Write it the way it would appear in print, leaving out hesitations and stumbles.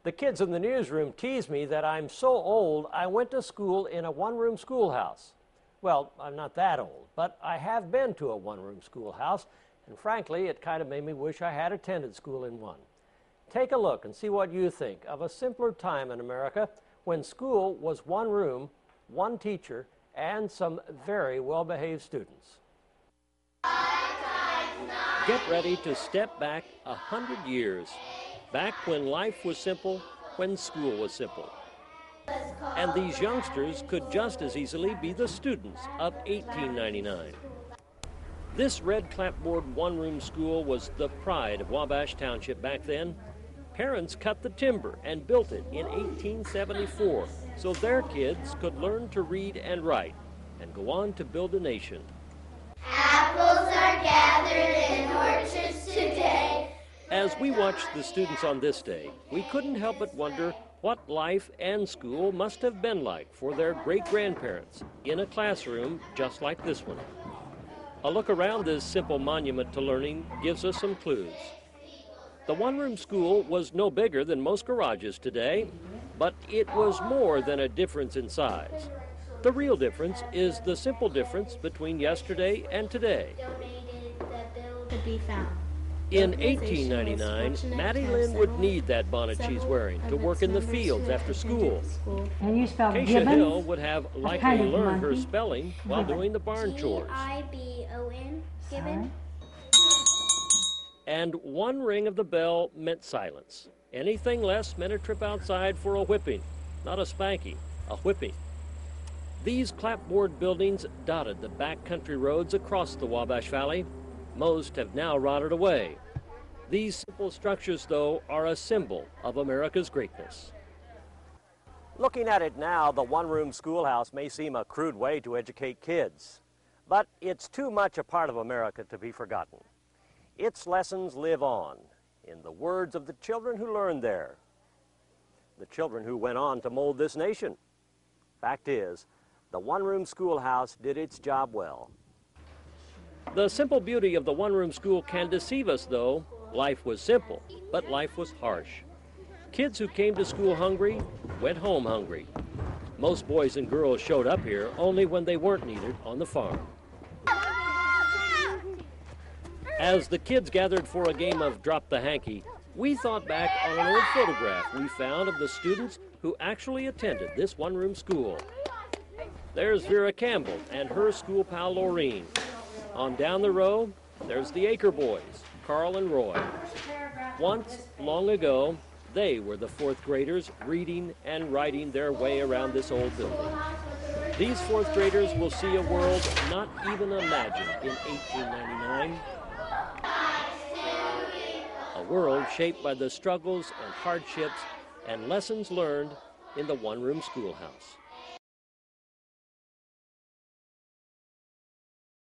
The kids in the newsroom tease me that I'm so old I went to school in a one-room schoolhouse. Well, I'm not that old, but I have been to a one-room schoolhouse, and frankly, it kind of made me wish I had attended school in one. Take a look and see what you think of a simpler time in America when school was one room, one teacher, and some very well-behaved students. Get ready to step back 100 years, back when life was simple, when school was simple. And these youngsters could just as easily be the students of 1899. This red clapboard one-room school was the pride of Wabash Township back then. Parents cut the timber and built it in 1874 so their kids could learn to read and write and go on to build a nation. Apples are gathered in orchards today. As we watched the students on this day, we couldn't help but wonder what life and school must have been like for their great-grandparents in a classroom just like this one. A look around this simple monument to learning gives us some clues. The one-room school was no bigger than most garages today, but it was more than a difference in size. The real difference is the simple difference between yesterday and today. In 1899, Mattie Lynn would need that bonnet she's wearing to work in the fields after school. Keisha Hill would have likely learned her spelling while doing the barn chores. G-I-B-O-N, Gibbon. And one ring of the bell meant silence. Anything less meant a trip outside for a whipping. Not a spanking, a whipping. These clapboard buildings dotted the backcountry roads across the Wabash Valley. Most have now rotted away. These simple structures, though, are a symbol of America's greatness. Looking at it now, the one-room schoolhouse may seem a crude way to educate kids, but it's too much a part of America to be forgotten. Its lessons live on, in the words of the children who learned there, the children who went on to mold this nation. Fact is, the one-room schoolhouse did its job well. The simple beauty of the one-room school can deceive us, though. Life was simple, but life was harsh. Kids who came to school hungry went home hungry. Most boys and girls showed up here only when they weren't needed on the farm. As the kids gathered for a game of Drop the Hanky, we thought back on an old photograph we found of the students who actually attended this one-room school. There's Vera Campbell and her school pal Laureen. On down the row, there's the Acre boys, Carl and Roy. Once, long ago, they were the fourth graders reading and writing their way around this old building. These fourth graders will see a world not even imagined in 1899. A world shaped by the struggles and hardships and lessons learned in the one-room schoolhouse.